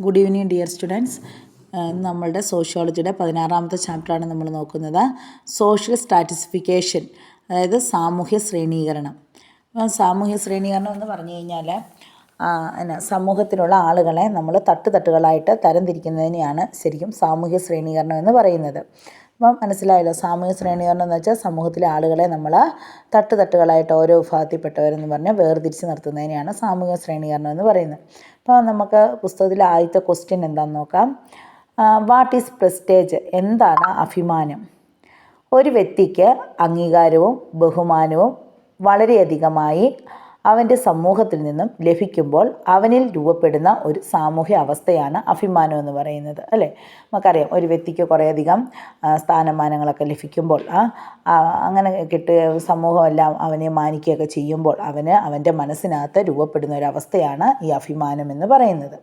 Good evening dear students. നമ്മളുടെ സോഷ്യോളജിയുടെ 16ാമത്തെ ചാപ്റ്ററാണ് നമ്മൾ നോക്കുന്നത്. സോഷ്യൽ സ്ട്രാറ്റിഫിക്കേഷൻ, അതായത് സാമൂഹ്യ ശ്രേണീകരണം. സാമൂഹ്യ ശ്രേണീകരണം എന്ന് പറഞ്ഞു കഴിഞ്ഞാൽ സമൂഹത്തിലുള്ള ആളുകളെ നമ്മൾ തട്ടുതട്ടുകളായിട്ട് തരംതിരിക്കുന്നതിനെയാണ് ശരിക്കും സാമൂഹ്യ ശ്രേണീകരണം എന്ന് പറയുന്നത്. അപ്പം മനസ്സിലായല്ലോ, സാമൂഹ്യ ശ്രേണീകരണം എന്ന് വെച്ചാൽ സമൂഹത്തിലെ ആളുകളെ നമ്മൾ തട്ടുതട്ടുകളായിട്ട് ഓരോ വിഭാഗത്തിൽപ്പെട്ടവരെന്ന് പറഞ്ഞ് വേർതിരിച്ച് നിർത്തുന്നതിനെയാണ് സാമൂഹ്യ ശ്രേണീകരണം എന്ന് പറയുന്നത്. അപ്പോൾ നമുക്ക് പുസ്തകത്തിലെ ആദ്യത്തെ ക്വസ്റ്റ്യൻ എന്താണെന്ന് നോക്കാം. What is prestige? എന്താണ് അഭിമാനം? ഒരു വ്യക്തിക്ക് അംഗീകാരവും ബഹുമാനവും വളരെയധികമായി അവൻ്റെ സമൂഹത്തിൽ നിന്നും ലഭിക്കുമ്പോൾ അവനിൽ രൂപപ്പെടുന്ന ഒരു സാമൂഹ്യ അവസ്ഥയാണ് അഭിമാനം എന്ന് പറയുന്നത്, അല്ലേ? നമുക്കറിയാം, ഒരു വ്യക്തിക്ക് കുറേയധികം സ്ഥാനമാനങ്ങളൊക്കെ ലഭിക്കുമ്പോൾ അങ്ങനെ കിട്ടിയ സമൂഹമെല്ലാം അവനെ മാനിക്കുകയൊക്കെ ചെയ്യുമ്പോൾ അവൻ്റെ മനസ്സിനകത്ത് രൂപപ്പെടുന്ന ഒരു അവസ്ഥയാണ് ഈ അഭിമാനം എന്ന് പറയുന്നത്.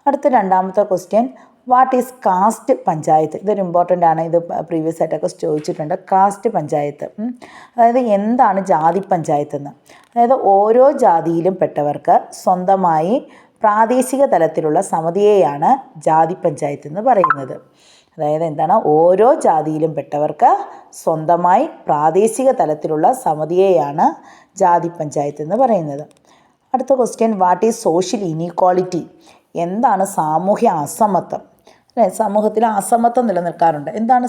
അടുത്ത രണ്ടാമത്തെ question, what is caste panchayat? ഇതൊരു ഇമ്പോർട്ടൻ്റ് ആണ്, ഇത് പ്രീവിയസ് ആയിട്ടൊക്കെ ചോദിച്ചിട്ടുണ്ട്. കാസ്റ്റ് പഞ്ചായത്ത്, അതായത് എന്താണ് ജാതി പഞ്ചായത്ത് എന്ന്? അതായത് ഓരോ ജാതിയിലും പെട്ടവർക്ക് സ്വന്തമായി പ്രാദേശിക തലത്തിലുള്ള സമിതിയെയാണ് ജാതി പഞ്ചായത്ത് എന്ന് പറയുന്നത്. അതായത് എന്താണ്? ഓരോ ജാതിയിലും പെട്ടവർക്ക് സ്വന്തമായി പ്രാദേശിക തലത്തിലുള്ള സമിതിയെയാണ് ജാതി പഞ്ചായത്ത് എന്ന് പറയുന്നത്. അടുത്ത question, what is social inequality? എന്താണ് സാമൂഹ്യ അസമത്വം? അല്ലേ, സമൂഹത്തിൽ അസമത്വം നിലനിൽക്കാറുണ്ട്. എന്താണ്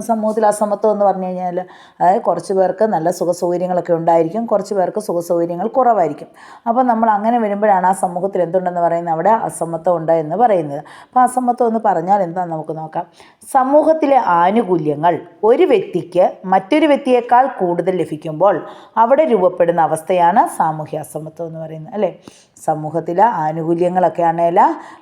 സമൂഹത്തിൽ അസമത്വം എന്ന് പറഞ്ഞു കഴിഞ്ഞാൽ, അതായത് കുറച്ച് പേർക്ക് നല്ല സുഖസൗകര്യങ്ങളൊക്കെ ഉണ്ടായിരിക്കും, കുറച്ച് പേർക്ക് സുഖസൗകര്യങ്ങൾ കുറവായിരിക്കും. അപ്പോൾ നമ്മൾ അങ്ങനെ വരുമ്പോഴാണ് ആ സമൂഹത്തിൽ എന്തുണ്ടെന്ന് പറയുന്നത്, അവിടെ അസമത്വം ഉണ്ട് എന്ന് പറയുന്നത്. അപ്പോൾ അസമത്വം എന്ന് പറഞ്ഞാൽ എന്താണെന്ന് നമുക്ക് നോക്കാം. സമൂഹത്തിലെ ആനുകൂല്യങ്ങൾ ഒരു വ്യക്തിക്ക് മറ്റൊരു വ്യക്തിയേക്കാൾ കൂടുതൽ ലഭിക്കുമ്പോൾ അവിടെ രൂപപ്പെടുന്ന അവസ്ഥയാണ് സാമൂഹ്യ അസമത്വം എന്ന് പറയുന്നത്, അല്ലേ? സമൂഹത്തിലെ ആനുകൂല്യങ്ങളൊക്കെ ആണെങ്കിൽ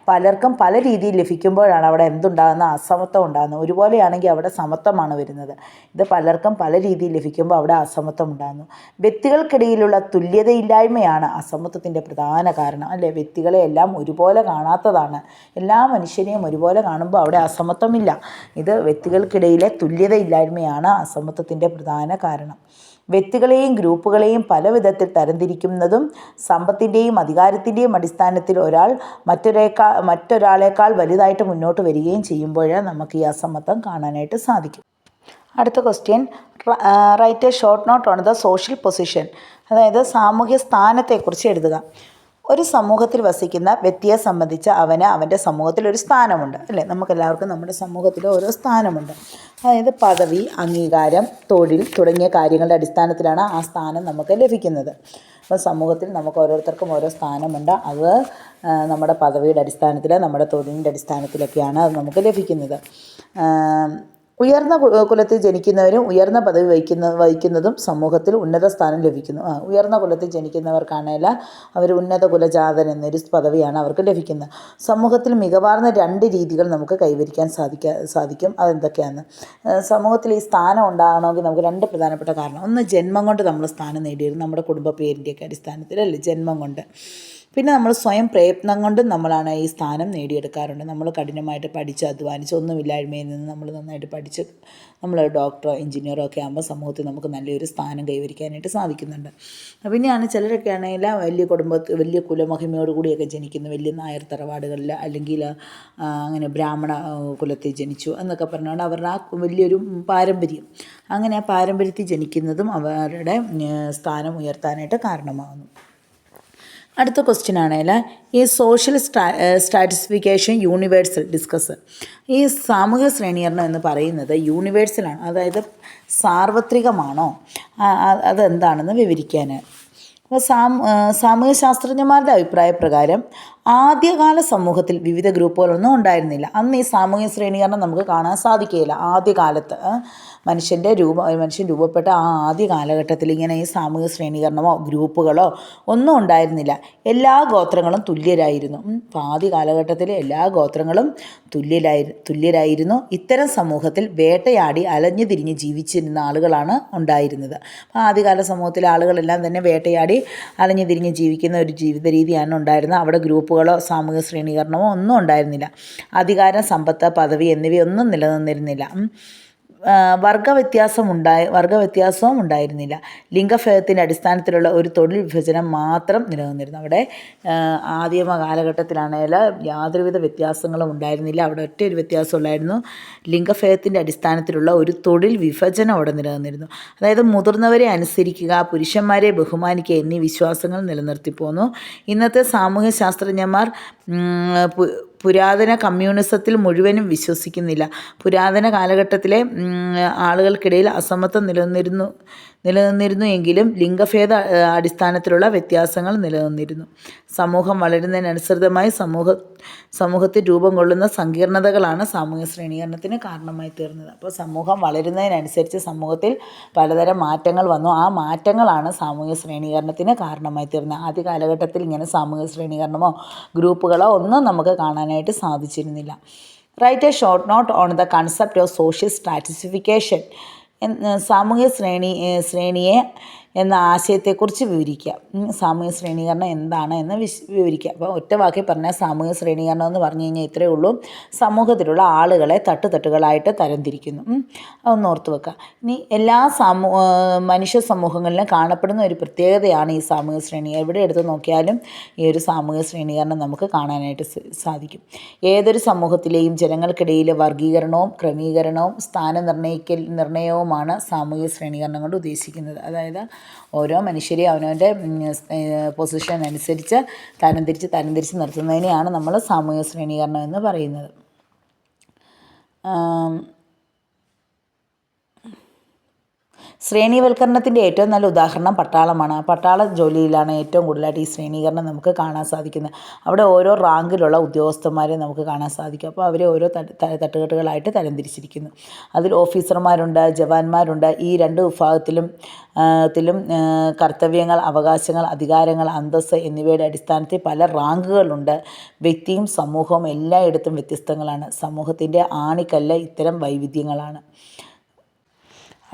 പലർക്കും പല രീതിയിൽ ലഭിക്കുമ്പോഴാണ് അവിടെ എന്തുണ്ടാകുന്ന അസമത്വം ഉണ്ടാകുന്നത്. ഒരുപോലെയാണെങ്കിൽ അവിടെ സമത്വമാണ് വരുന്നത്. ഇത് പലർക്കും പല രീതിയിൽ ലഭിക്കുമ്പോൾ അവിടെ അസമത്വം ഉണ്ടാകുന്നു. വ്യക്തികൾക്കിടയിലുള്ള തുല്യതയില്ലായ്മയാണ് അസമത്വത്തിൻ്റെ പ്രധാന കാരണം, അല്ലേ? വ്യക്തികളെ എല്ലാം ഒരുപോലെ കാണാത്തതാണ്. എല്ലാ മനുഷ്യരെയും ഒരുപോലെ കാണുമ്പോൾ അവിടെ അസമത്വമില്ല. ഇത് വ്യക്തികൾക്കിടയിലെ തുല്യതയില്ലായ്മയാണ് അസമത്വത്തിൻ്റെ പ്രധാന കാരണം. വ്യക്തികളെയും ഗ്രൂപ്പുകളെയും പല വിധത്തിൽ തരംതിരിക്കുന്നതും സമ്പത്തിൻ്റെയും അധികാരത്തിൻ്റെയും അടിസ്ഥാനത്തിൽ ഒരാൾ മറ്റൊരാളേക്കാൾ വലുതായിട്ട് മുന്നോട്ട് വരികയും ചെയ്യുമ്പോൾ നമുക്ക് ഈ അസമത്വം കാണാനായിട്ട് സാധിക്കും. അടുത്ത question, write a short note on the social position, അതായത് സാമൂഹ്യ സ്ഥാനത്തെക്കുറിച്ച് എഴുതുക. ഒരു സമൂഹത്തിൽ വസിക്കുന്ന വ്യക്തിയെ സംബന്ധിച്ച് അവൻ്റെ സമൂഹത്തിൽ ഒരു സ്ഥാനമുണ്ട്, അല്ലേ? നമുക്കെല്ലാവർക്കും നമ്മുടെ സമൂഹത്തിൽ ഓരോ സ്ഥാനമുണ്ട്. അതായത് പദവി, അംഗീകാരം, തൊഴിൽ തുടങ്ങിയ കാര്യങ്ങളുടെ അടിസ്ഥാനത്തിലാണ് ആ സ്ഥാനം നമുക്ക് ലഭിക്കുന്നത്. അപ്പോൾ സമൂഹത്തിൽ നമുക്ക് ഓരോരുത്തർക്കും ഓരോ സ്ഥാനമുണ്ട്. അത് നമ്മുടെ പദവിയുടെ അടിസ്ഥാനത്തിൽ, നമ്മുടെ തൊഴിലിൻ്റെ അടിസ്ഥാനത്തിലൊക്കെയാണ് അത് നമുക്ക് ലഭിക്കുന്നത്. ഉയർന്ന കുലത്തിൽ ജനിക്കുന്നവരും ഉയർന്ന പദവി വഹിക്കുന്നതും സമൂഹത്തിൽ ഉന്നത സ്ഥാനം ലഭിക്കുന്നു. ഉയർന്ന കുലത്തിൽ ജനിക്കുന്നവർക്കാണെങ്കിൽ അവർ ഉന്നത കുലജാതൻ എന്നൊരു പദവിയാണ് അവർക്ക് ലഭിക്കുന്നത്. സമൂഹത്തിൽ മികവാർന്ന 2 രീതികൾ നമുക്ക് കൈവരിക്കാൻ സാധിക്കും. അതെന്തൊക്കെയാണ്? സമൂഹത്തിൽ ഈ സ്ഥാനം ഉണ്ടാകണമെങ്കിൽ നമുക്ക് 2 പ്രധാനപ്പെട്ട കാരണം. ഒന്ന്, ജന്മം കൊണ്ട് നമ്മൾ സ്ഥാനം നേടിയിരുന്നു, നമ്മുടെ കുടുംബ പേരിൻ്റെയൊക്കെ അടിസ്ഥാനത്തിൽ, അല്ലേ? ജന്മം കൊണ്ട്. പിന്നെ നമ്മൾ സ്വയം പ്രയത്നം കൊണ്ടും നമ്മളാണ് ഈ സ്ഥാനം നേടിയെടുക്കാറുണ്ട്. നമ്മൾ കഠിനമായിട്ട് പഠിച്ച് അധ്വാനിച്ച് ഒന്നുമില്ലായ്മയിൽ നിന്ന് നമ്മൾ നന്നായിട്ട് പഠിച്ച് നമ്മൾ ഡോക്ടറോ എഞ്ചിനീയറോ ഒക്കെ ആകുമ്പോൾ സമൂഹത്തിൽ നമുക്ക് നല്ലൊരു സ്ഥാനം കൈവരിക്കാനായിട്ട് സാധിക്കുന്നുണ്ട്. പിന്നെയാണ് ചിലരൊക്കെ ആണെങ്കിൽ വലിയ കുലമഹിമയോട് കൂടിയൊക്കെ ജനിക്കുന്നു, വലിയ നായർ തറവാടുകളിൽ, അല്ലെങ്കിൽ അങ്ങനെ ബ്രാഹ്മണ കുലത്തിൽ ജനിച്ചു എന്നൊക്കെ പറഞ്ഞുകൊണ്ട് അവരുടെ ആ വലിയൊരു പാരമ്പര്യം, അങ്ങനെ ആ പാരമ്പര്യത്തിൽ ജനിക്കുന്നതും അവരുടെ സ്ഥാനം ഉയർത്താനായിട്ട് കാരണമാകുന്നു. അടുത്ത ക്വസ്റ്റ്യൻ ആണെങ്കിൽ, ഈ സോഷ്യൽ സ്ട്രാറ്റിഫിക്കേഷൻ യൂണിവേഴ്സൽ ഡിസ്കസ്. ഈ സാമൂഹ്യ ശ്രേണീകരണം എന്ന് പറയുന്നത് യൂണിവേഴ്സലാണ്, അതായത് സാർവത്രികമാണോ? അതെന്താണെന്ന് വിവരിക്കാൻ. അപ്പോൾ സാമൂഹ്യ ശാസ്ത്രജ്ഞന്മാരുടെ അഭിപ്രായപ്രകാരം ആദ്യകാല സമൂഹത്തിൽ വിവിധ ഗ്രൂപ്പുകളൊന്നും ഉണ്ടായിരുന്നില്ല. അന്ന് ഈ സാമൂഹ്യ ശ്രേണീകരണം നമുക്ക് കാണാൻ സാധിക്കുകയില്ല. ആദ്യകാലത്ത് മനുഷ്യൻ രൂപപ്പെട്ട ആ ആദ്യ കാലഘട്ടത്തിൽ ഇങ്ങനെ ഈ സാമൂഹ്യ ശ്രേണീകരണമോ ഗ്രൂപ്പുകളോ ഒന്നും ഉണ്ടായിരുന്നില്ല. എല്ലാ ഗോത്രങ്ങളും തുല്യരായിരുന്നു. അപ്പോൾ ആദ്യ കാലഘട്ടത്തിൽ എല്ലാ ഗോത്രങ്ങളും തുല്യരായിരുന്നു. ഇത്തരം സമൂഹത്തിൽ വേട്ടയാടി അലഞ്ഞു തിരിഞ്ഞ് ജീവിച്ചിരുന്ന ആളുകളാണ് ഉണ്ടായിരുന്നത്. അപ്പോൾ ആദ്യകാല സമൂഹത്തിലെ ആളുകളെല്ലാം തന്നെ വേട്ടയാടി അലഞ്ഞു തിരിഞ്ഞ് ജീവിക്കുന്ന ഒരു ജീവിത രീതിയാണ് ഉണ്ടായിരുന്നത്. അവിടെ ഗ്രൂപ്പുകളോ സാമൂഹ്യ ശ്രേണീകരണമോ ഒന്നും ഉണ്ടായിരുന്നില്ല. അധികാരം, സമ്പത്ത്, പദവി എന്നിവയൊന്നും നിലനിന്നിരുന്നില്ല. വർഗവ്യത്യാസവും ഉണ്ടായിരുന്നില്ല. ലിംഗഭേദത്തിൻ്റെ അടിസ്ഥാനത്തിലുള്ള ഒരു തൊഴിൽ വിഭജനം മാത്രം നിലനിന്നിരുന്നു. അവിടെ ആദിമ കാലഘട്ടത്തിലാണെങ്കിൽ യാതൊരുവിധ വ്യത്യാസങ്ങളും ഉണ്ടായിരുന്നില്ല. അവിടെ ഒറ്റ ഒരു വ്യത്യാസം ഉള്ളായിരുന്നു. ലിംഗഭേദത്തിൻ്റെ അടിസ്ഥാനത്തിലുള്ള ഒരു തൊഴിൽ വിഭജനം അവിടെ നിലനിന്നിരുന്നു. അതായത് മുതിർന്നവരെ അനുസരിക്കുക, പുരുഷന്മാരെ ബഹുമാനിക്കുക എന്നീ വിശ്വാസങ്ങൾ നിലനിർത്തിപ്പോന്നു. ഇന്നത്തെ സാമൂഹ്യ ശാസ്ത്രജ്ഞന്മാർ പുരാതന കമ്മ്യൂണിസത്തിൽ മുഴുവനും വിശ്വസിക്കുന്നില്ല. പുരാതന കാലഘട്ടത്തിലെ ആളുകൾക്കിടയിൽ അസമത്വം നിലനിന്നിരുന്നു എങ്കിലും ലിംഗഭേദ അടിസ്ഥാനത്തിലുള്ള വ്യത്യാസങ്ങൾ നിലനിന്നിരുന്നു. സമൂഹം വളരുന്നതിനനുസൃതമായി സമൂഹത്തിൽ രൂപം കൊള്ളുന്ന സങ്കീർണതകളാണ് സാമൂഹ്യ ശ്രേണീകരണത്തിന് കാരണമായി തീർന്നത്. അപ്പോൾ സമൂഹം വളരുന്നതിനനുസരിച്ച് സമൂഹത്തിൽ പലതരം മാറ്റങ്ങൾ വന്നു. ആ മാറ്റങ്ങളാണ് സാമൂഹ്യ ശ്രേണീകരണത്തിന് കാരണമായി തീർന്നത്. ആദ്യ കാലഘട്ടത്തിൽ ഇങ്ങനെ സാമൂഹ്യ ശ്രേണീകരണമോ ഗ്രൂപ്പുകളോ ഒന്നും നമുക്ക് കാണാനായിട്ട് സാധിച്ചിരുന്നില്ല. Write a short note on the concept of social stratification. സാമൂഹ്യ ശ്രേണിയെ എന്ന ആശയത്തെക്കുറിച്ച് വിവരിക്കുക. സാമൂഹ്യ ശ്രേണീകരണം എന്താണ് എന്ന് വിവരിക്കുക. അപ്പോൾ ഒറ്റ വാക്കിൽ പറഞ്ഞാൽ സാമൂഹ്യ ശ്രേണീകരണം എന്ന് പറഞ്ഞു കഴിഞ്ഞാൽ ഇത്രയേ ഉള്ളൂ. സമൂഹത്തിലുള്ള ആളുകളെ തട്ടുതട്ടുകളായിട്ട് തരംതിരിക്കുന്നു. അതൊന്ന് ഓർത്ത് വെക്കുക. ഇനി എല്ലാ മനുഷ്യ സമൂഹങ്ങളിലും കാണപ്പെടുന്ന ഒരു പ്രത്യേകതയാണ് ഈ സാമൂഹ്യ ശ്രേണി. എവിടെ എടുത്ത് നോക്കിയാലും ഈ ഒരു സാമൂഹ്യ ശ്രേണീകരണം നമുക്ക് കാണാനായിട്ട് ഏതൊരു സമൂഹത്തിലെയും ജനങ്ങൾക്കിടയിൽ വർഗീകരണവും ക്രമീകരണവും നിർണയവുമാണ് സാമൂഹ്യ ശ്രേണീകരണം കൊണ്ട് ഉദ്ദേശിക്കുന്നത്. അതായത് ഓരോ മനുഷ്യരെയും അവനവൻ്റെ പൊസിഷൻ അനുസരിച്ച് തരംതിരിച്ച് നിർത്തുന്നതിനെയാണ് നമ്മൾ സാമൂഹ്യ ശ്രേണീകരണം എന്ന് പറയുന്നത്. ശ്രേണീവൽക്കരണത്തിൻ്റെ ഏറ്റവും നല്ല ഉദാഹരണം പട്ടാളമാണ്. പട്ടാള ജോലിയിലാണ് ഏറ്റവും കൂടുതലായിട്ട് ഈ ശ്രേണീകരണം നമുക്ക് കാണാൻ സാധിക്കുന്നത്. അവിടെ ഓരോ റാങ്കിലുള്ള ഉദ്യോഗസ്ഥന്മാരെ നമുക്ക് കാണാൻ സാധിക്കും. അപ്പോൾ അവരെ ഓരോ തട്ടുകെട്ടുകളായിട്ട് തരംതിരിച്ചിരിക്കുന്നു. അതിൽ ഓഫീസർമാരുണ്ട്, ജവാന്മാരുണ്ട്. ഈ രണ്ട് വിഭാഗത്തിലും കർത്തവ്യങ്ങൾ, അവകാശങ്ങൾ, അധികാരങ്ങൾ, അന്തസ്സ് എന്നിവയുടെ അടിസ്ഥാനത്തിൽ പല റാങ്കുകളുണ്ട്. വ്യക്തിയും സമൂഹവും എല്ലായിടത്തും വ്യത്യസ്തങ്ങളാണ്. സമൂഹത്തിൻ്റെ ആണിക്കല്ല് ഇത്തരം വൈവിധ്യങ്ങളാണ്.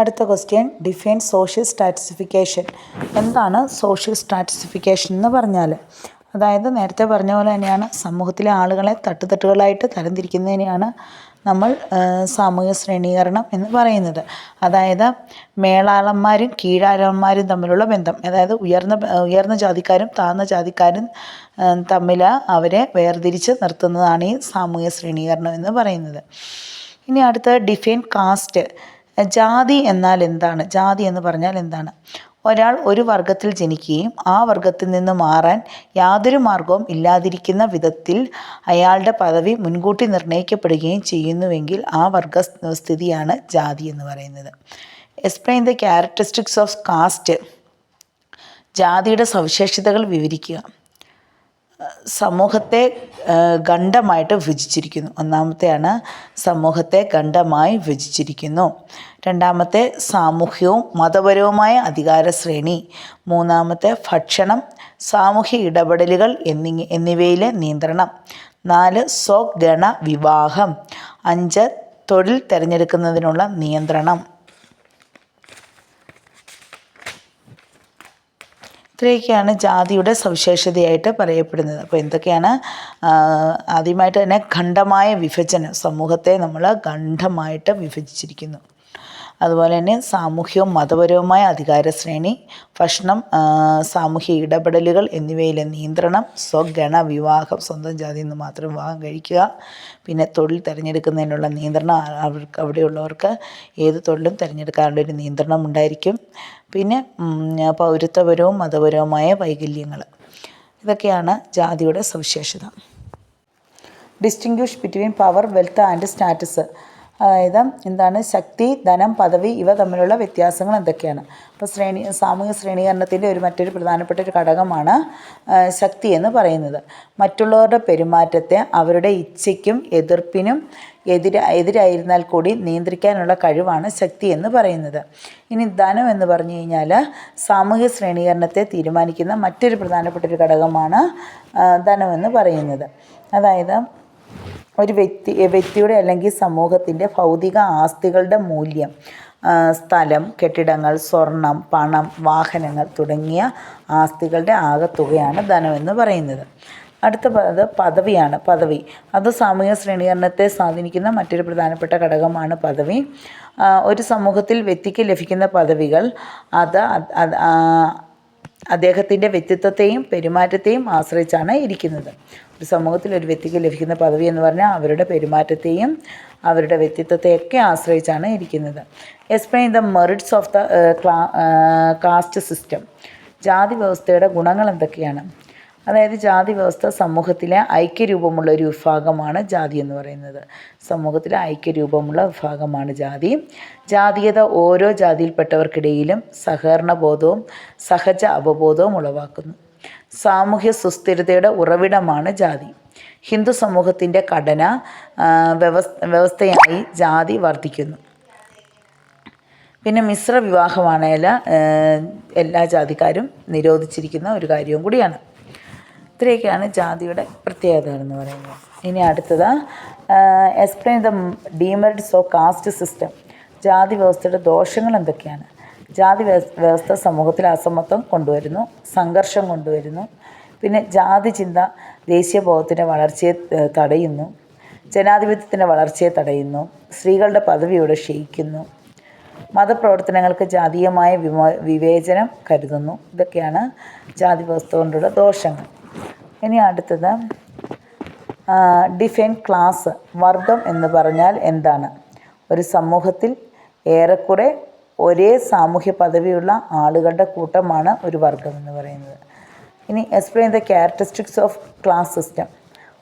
അടുത്ത ക്വസ്റ്റ്യൻ, ഡിഫൈൻ സോഷ്യൽ സ്ട്രാറ്റിഫിക്കേഷൻ. എന്താണ് സോഷ്യൽ സ്ട്രാറ്റിഫിക്കേഷൻ എന്ന് പറഞ്ഞാൽ? അതായത് നേരത്തെ പറഞ്ഞ പോലെ തന്നെയാണ് സമൂഹത്തിലെ ആളുകളെ തട്ടുതട്ടുകളായിട്ട് തരംതിരിക്കുന്നതിനെയാണ് നമ്മൾ സാമൂഹ്യ ശ്രേണീകരണം എന്ന് പറയുന്നത്. അതായത് മേലാളന്മാരും കീഴാളന്മാരും തമ്മിലുള്ള ബന്ധം, അതായത് ഉയർന്ന ജാതിക്കാരും താഴ്ന്ന ജാതിക്കാരും തമ്മിൽ അവരെ വേർതിരിച്ച് നിർത്തുന്നതാണ് ഈ സാമൂഹ്യ ശ്രേണീകരണം എന്ന് പറയുന്നത്. ഇനി അടുത്ത ഡിഫൈൻ കാസ്റ്റ്. ജാതി എന്നാൽ എന്താണ്? ജാതി എന്ന് പറഞ്ഞാൽ എന്താണ്? ഒരാൾ ഒരു വർഗത്തിൽ ജനിക്കുകയും ആ വർഗത്തിൽ നിന്ന് മാറാൻ യാതൊരു മാർഗവും ഇല്ലാതിരിക്കുന്ന വിധത്തിൽ അയാളുടെ പദവി മുൻകൂട്ടി നിർണ്ണയിക്കപ്പെടുകയും ചെയ്യുന്നുവെങ്കിൽ ആ വർഗസ്ഥിതിയാണ് ജാതി എന്ന് പറയുന്നത്. Explain the characteristics of caste. ജാതിയുടെ സവിശേഷതകൾ വിവരിക്കുക. സമൂഹത്തെ ഖണ്ഡമായിട്ട് വിഭജിച്ചിരിക്കുന്നു. ഒന്നാമത്തെയാണ് സമൂഹത്തെ ഖണ്ഡമായി വിഭജിച്ചിരിക്കുന്നു. രണ്ടാമത്തെ സാമൂഹ്യവും മതപരവുമായ അധികാര ശ്രേണി. മൂന്നാമത്തെ ഭക്ഷണം, സാമൂഹ്യ ഇടപെടലുകൾ എന്നിവയിലെ നിയന്ത്രണം. 4 സ്വഗണ വിവാഹം. 5 തൊഴിൽ തിരഞ്ഞെടുക്കുന്നതിനുള്ള നിയന്ത്രണം. ഇത്രയൊക്കെയാണ് ജാതിയുടെ സവിശേഷതയായിട്ട് പറയപ്പെടുന്നത്. അപ്പോൾ എന്തൊക്കെയാണ്? ആദ്യമായിട്ട് തന്നെ ഖണ്ഡമായ വിഭജനം. സമൂഹത്തെ നമ്മൾ ഖണ്ഡമായിട്ട് വിഭജിച്ചിരിക്കുന്നു. അതുപോലെ തന്നെ സാമൂഹ്യവും മതപരവുമായ അധികാര ശ്രേണി, ഭക്ഷണം, സാമൂഹ്യ ഇടപെടലുകൾ എന്നിവയിലെ നിയന്ത്രണം, സ്വഗണ വിവാഹം, സ്വന്തം ജാതിയിൽ നിന്ന് മാത്രം വിവാഹം കഴിക്കുക. പിന്നെ തൊഴിൽ തിരഞ്ഞെടുക്കുന്നതിനുള്ള നിയന്ത്രണം, അവിടെയുള്ളവർക്ക് ഏത് തൊഴിലും തിരഞ്ഞെടുക്കാനുള്ള ഒരു നിയന്ത്രണം ഉണ്ടായിരിക്കും. പിന്നെ പൗരത്വപരവും മതപരവുമായ വൈകല്യങ്ങൾ. ഇതൊക്കെയാണ് ജാതിയുടെ സവിശേഷത. Distinguish between power, wealth and status. അതായത് എന്താണ് ശക്തി, ധനം, പദവി ഇവ തമ്മിലുള്ള വ്യത്യാസങ്ങൾ എന്തൊക്കെയാണ്? അപ്പോൾ സാമൂഹ്യ ശ്രേണീകരണത്തിൻ്റെ മറ്റൊരു പ്രധാനപ്പെട്ട ഒരു ഘടകമാണ് ശക്തി എന്ന് പറയുന്നത്. മറ്റുള്ളവരുടെ പെരുമാറ്റത്തെ അവരുടെ ഇച്ഛയ്ക്കും എതിർപ്പിനും എതിരായിരുന്നാൽ കൂടി നിയന്ത്രിക്കാനുള്ള കഴിവാണ് ശക്തി എന്ന് പറയുന്നത്. ഇനി ധനം എന്ന് പറഞ്ഞു കഴിഞ്ഞാൽ സാമൂഹ്യ ശ്രേണീകരണത്തെ തീരുമാനിക്കുന്ന മറ്റൊരു പ്രധാനപ്പെട്ട ഒരു ഘടകമാണ് ധനം എന്ന് പറയുന്നത്. അതായത് ഒരു വ്യക്തിയുടെ അല്ലെങ്കിൽ സമൂഹത്തിൻ്റെ ഭൗതിക ആസ്തികളുടെ മൂല്യം, സ്ഥലം, കെട്ടിടങ്ങൾ, സ്വർണം, പണം, വാഹനങ്ങൾ തുടങ്ങിയ ആസ്തികളുടെ ആകെത്തുകയാണ് ധനം എന്ന് പറയുന്നത്. അടുത്ത പദവിയാണ്. പദവി അത് സാമൂഹിക ശ്രേണീകരണത്തെ സ്വാധീനിക്കുന്ന മറ്റൊരു പ്രധാനപ്പെട്ട ഘടകമാണ് പദവി. ഒരു സമൂഹത്തിൽ വ്യക്തിക്ക് ലഭിക്കുന്ന പദവികൾ അത് അദ്ദേഹത്തിൻ്റെ വ്യക്തിത്വത്തെയും പെരുമാറ്റത്തെയും ആശ്രയിച്ചാണ് ഇരിക്കുന്നത്. ഒരു സമൂഹത്തിൽ ഒരു വ്യക്തിക്ക് ലഭിക്കുന്ന പദവി എന്ന് പറഞ്ഞാൽ അവരുടെ പെരുമാറ്റത്തെയും അവരുടെ വ്യക്തിത്വത്തെയൊക്കെ ആശ്രയിച്ചാണ് ഇരിക്കുന്നത്. Explain the merits of the caste system. ജാതി വ്യവസ്ഥയുടെ ഗുണങ്ങൾ എന്തൊക്കെയാണ്? അതായത് ജാതി വ്യവസ്ഥ സമൂഹത്തിലെ ഐക്യരൂപമുള്ള ഒരു വിഭാഗമാണ് ജാതി എന്ന് പറയുന്നത്. സമൂഹത്തിലെ ഐക്യരൂപമുള്ള വിഭാഗമാണ് ജാതി. ജാതീയത ഓരോ ജാതിയിൽപ്പെട്ടവർക്കിടയിലും സഹകരണബോധവും സഹജ അവബോധവും ഉളവാക്കുന്നു. സാമൂഹ്യ സുസ്ഥിരതയുടെ ഉറവിടമാണ് ജാതി. ഹിന്ദു സമൂഹത്തിൻ്റെ ഘടന വ്യവസ്ഥയായി ജാതി വർദ്ധിക്കുന്നു. പിന്നെ മിശ്ര വിവാഹമാണേൽ എല്ലാ ജാതിക്കാരും നിരോധിച്ചിരിക്കുന്ന ഒരു കാര്യവും കൂടിയാണ്. ഇത്രയൊക്കെയാണ് ജാതിയുടെ പ്രത്യേകതകളെന്ന് പറയുന്നത്. ഇനി അടുത്തത് explain the demerits of caste system. ജാതി വ്യവസ്ഥയുടെ ദോഷങ്ങൾ എന്തൊക്കെയാണ്? ജാതി വ്യവസ്ഥ സമൂഹത്തിൽ അസമത്വം കൊണ്ടുവരുന്നു, സംഘർഷം കൊണ്ടുവരുന്നു. പിന്നെ ജാതി ചിന്ത ദേശീയബോധത്തിൻ്റെ വളർച്ചയെ തടയുന്നു, ജനാധിപത്യത്തിൻ്റെ വളർച്ചയെ തടയുന്നു, സ്ത്രീകളുടെ പദവിയോടെ ക്ഷയിക്കുന്നു, മതപ്രവർത്തനങ്ങൾക്ക് ജാതീയമായ വിവേചനം കരുതുന്നു. ഇതൊക്കെയാണ് ജാതി വ്യവസ്ഥ കൊണ്ടുള്ള ദോഷങ്ങൾ. ഇനി അടുത്തത് ഡിഫൈൻ ക്ലാസ്. വർഗം എന്ന് പറഞ്ഞാൽ എന്താണ്? ഒരു സമൂഹത്തിൽ ഏറെക്കുറെ ഒരേ സാമൂഹ്യ പദവിയുള്ള ആളുകളുടെ കൂട്ടമാണ് ഒരു വർഗം എന്ന് പറയുന്നത്. ഇനി explain the characteristics of class system.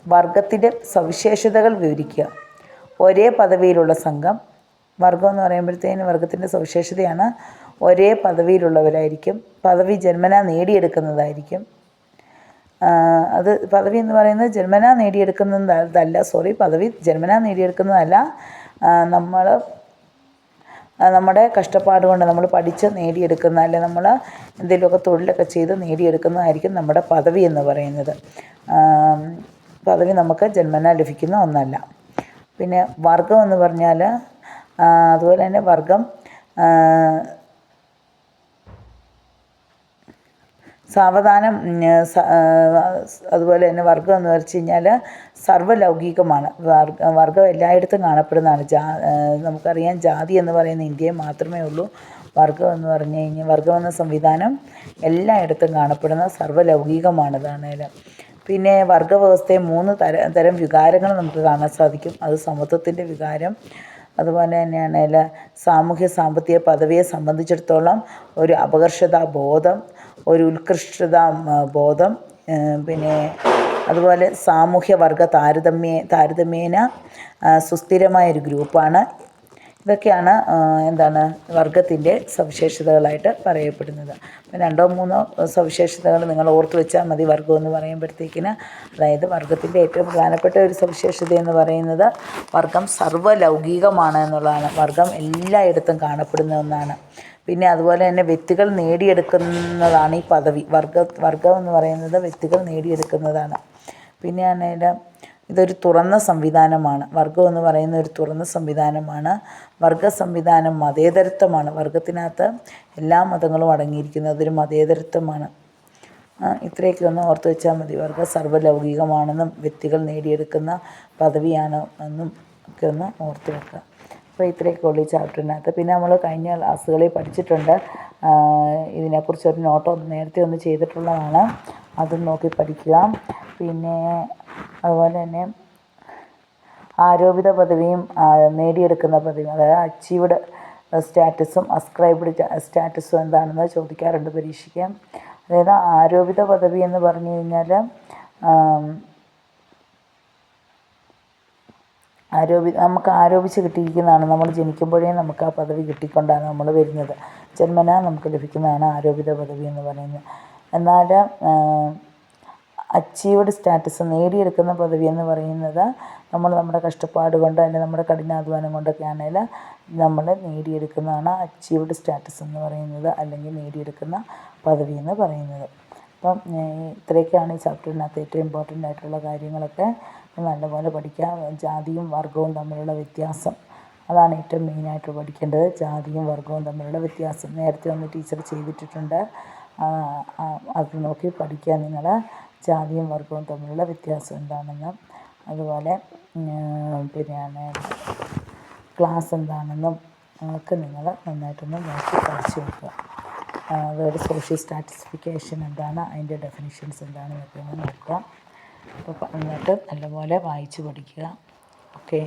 വർഗത്തിൻ്റെ സവിശേഷതകൾ വിവരിക്കുക. ഒരേ പദവിയിലുള്ള സംഘം. വർഗം എന്ന് പറയുമ്പോഴത്തേന് വർഗത്തിൻ്റെ സവിശേഷതയാണ് ഒരേ പദവിയിലുള്ളവരായിരിക്കും. പദവി ജന്മനാ നേടിയെടുക്കുന്നതായിരിക്കും. അത് പദവി എന്ന് പറയുന്നത് ജന്മനാ നേടിയെടുക്കുന്നതല്ല. പദവി ജന്മനാ നേടിയെടുക്കുന്നതല്ല. നമ്മുടെ കഷ്ടപ്പാട് കൊണ്ട് നമ്മൾ പഠിച്ച് നേടിയെടുക്കുന്ന, അല്ലെങ്കിൽ നമ്മൾ എന്തെങ്കിലുമൊക്കെ തൊഴിലൊക്കെ ചെയ്ത് നേടിയെടുക്കുന്നതായിരിക്കും നമ്മുടെ പദവി എന്ന് പറയുന്നത്. പദവി നമുക്ക് ജന്മനാ ലഭിക്കുന്ന ഒന്നല്ല. പിന്നെ വർഗം എന്ന് പറഞ്ഞാൽ അതുപോലെ തന്നെ വർഗം സാവധാനം അതുപോലെ തന്നെ വർഗം എന്ന് വെച്ച് കഴിഞ്ഞാൽ സർവ്വലൗകികമാണ്. വർഗം എല്ലായിടത്തും കാണപ്പെടുന്നതാണ്. നമുക്കറിയാം ജാതി എന്ന് പറയുന്ന ഇന്ത്യയിൽ മാത്രമേ ഉള്ളൂ. വർഗം എന്ന് പറഞ്ഞു കഴിഞ്ഞാൽ വർഗം എന്ന സംവിധാനം എല്ലായിടത്തും കാണപ്പെടുന്ന സർവ്വലൗകികമാണതാണേലും. പിന്നെ വർഗവ്യവസ്ഥയെ 3 തരം വികാരങ്ങൾ നമുക്ക് കാണാൻ സാധിക്കും. അത് സമത്വത്തിൻ്റെ വികാരം, അതുപോലെ തന്നെയാണ് സാമൂഹ്യ സാമ്പത്തിക പദവിയെ സംബന്ധിച്ചിടത്തോളം ഒരു അപകർഷതാ ബോധം, ഒരു ഉത്കൃഷ്ടതാ ബോധം, പിന്നെ അതുപോലെ സാമൂഹ്യ വർഗ താരതമ്യേന സുസ്ഥിരമായൊരു ഗ്രൂപ്പാണ്. ഇതൊക്കെയാണ് വർഗത്തിൻ്റെ സവിശേഷതകളായിട്ട് പറയപ്പെടുന്നത്. 2-3 സവിശേഷതകൾ നിങ്ങൾ ഓർത്ത് വെച്ചാൽ മതി വർഗം എന്ന് പറയുമ്പോഴത്തേക്കിന്. അതായത് വർഗത്തിൻ്റെ ഏറ്റവും പ്രധാനപ്പെട്ട ഒരു സവിശേഷത എന്ന് പറയുന്നത് വർഗം സർവ്വലൗകികമാണ് എന്നുള്ളതാണ്. വർഗം എല്ലായിടത്തും കാണപ്പെടുന്ന ഒന്നാണ്. പിന്നെ അതുപോലെ തന്നെ വ്യക്തികൾ നേടിയെടുക്കുന്നതാണ് ഈ പദവി. വർഗം എന്ന് പറയുന്നത് വ്യക്തികൾ നേടിയെടുക്കുന്നതാണ്. പിന്നെ ഇതൊരു തുറന്ന സംവിധാനമാണ്. വർഗം എന്ന് പറയുന്ന ഒരു തുറന്ന സംവിധാനമാണ്. വർഗ സംവിധാനം മതേതരത്വമാണ്. വർഗത്തിനകത്ത് എല്ലാ മതങ്ങളും അടങ്ങിയിരിക്കുന്നത്. അതൊരു മതേതരത്വമാണ്. ഇത്രയൊക്കെ ഒന്ന് ഓർത്ത് വെച്ചാൽ മതി. വർഗം സർവ്വലൗകികമാണെന്നും വ്യക്തികൾ നേടിയെടുക്കുന്ന പദവിയാണ് എന്നും ഒക്കെ ഒന്ന് ഓർത്ത് വെക്കുക. അപ്പോൾ ഇത്രയൊക്കെ ഉള്ളൂ ഈ ചാപ്റ്ററിനകത്ത്. പിന്നെ നമ്മൾ കഴിഞ്ഞ ക്ലാസ്സുകളിൽ പഠിച്ചിട്ടുണ്ട്. ഇതിനെക്കുറിച്ചൊരു നോട്ട് നേരത്തെ ഒന്ന് ചെയ്തിട്ടുള്ളതാണ്. അതും നോക്കി പഠിക്കുക. പിന്നെ അതുപോലെ തന്നെ ആരോപിത പദവിയും നേടിയെടുക്കുന്ന പദവിയും, അതായത് അച്ചീവ്ഡ് സ്റ്റാറ്റസും അസ്ക്രൈബ്ഡ് സ്റ്റാറ്റസും എന്താണെന്ന് ചോദിക്കാറുണ്ട് പരീക്ഷയ്ക്ക്. അതായത് ആരോപിത പദവി എന്ന് പറഞ്ഞു കഴിഞ്ഞാൽ നമുക്ക് ആരോപിച്ച് കിട്ടിയിരിക്കുന്നതാണ്. നമ്മൾ ജനിക്കുമ്പോഴേ നമുക്ക് ആ പദവി കിട്ടിക്കൊണ്ടാണ് നമ്മൾ വരുന്നത്. ജന്മനാ നമുക്ക് ലഭിക്കുന്നതാണ് ആരോപിത പദവി എന്ന് പറയുന്നത്. എന്നാൽ അച്ചീവ്ഡ് സ്റ്റാറ്റസ് നേടിയെടുക്കുന്ന പദവി എന്ന് പറയുന്നത് നമ്മുടെ കഷ്ടപ്പാട് കൊണ്ട്, അല്ലെങ്കിൽ നമ്മുടെ കഠിനാധ്വാനം കൊണ്ടൊക്കെ ആണെങ്കിൽ നമ്മൾ നേടിയെടുക്കുന്നതാണ് അച്ചീവ്ഡ് സ്റ്റാറ്റസ് എന്ന് പറയുന്നത്, അല്ലെങ്കിൽ നേടിയെടുക്കുന്ന പദവി എന്ന് പറയുന്നത്. അപ്പം ഇത്രയൊക്കെയാണ് ഈ ചാപ്റ്ററിനകത്ത് ഏറ്റവും ഇമ്പോർട്ടൻ്റ് ആയിട്ടുള്ള കാര്യങ്ങളൊക്കെ. നല്ലപോലെ പഠിക്കുക. ജാതിയും വർഗവും തമ്മിലുള്ള വ്യത്യാസം, അതാണ് ഏറ്റവും മെയിനായിട്ട് പഠിക്കേണ്ടത്. ജാതിയും വർഗവും തമ്മിലുള്ള വ്യത്യാസം നേരത്തെ ഒന്ന് ടീച്ചർ ചെയ്തിട്ടിട്ടുണ്ട്. അത് നോക്കി പഠിക്കുക നിങ്ങൾ. ജാതിയും വർഗവും തമ്മിലുള്ള വ്യത്യാസം എന്താണെന്നും അതുപോലെ പിന്നെ ക്ലാസ് എന്താണെന്നും ഒക്കെ നിങ്ങൾ നന്നായിട്ടൊന്ന് നോക്കി പഠിച്ചു വെക്കുക. അതുപോലെ സോഷ്യൽ സ്ട്രാറ്റിഫിക്കേഷൻ എന്താണ്, അതിൻ്റെ ഡെഫിനിഷൻസ് എന്താണെന്നൊക്കെ ഒന്ന് നോക്കുക. അപ്പോൾ എന്നിട്ട് നല്ലപോലെ വായിച്ച് പഠിക്കുക. ഓക്കെ.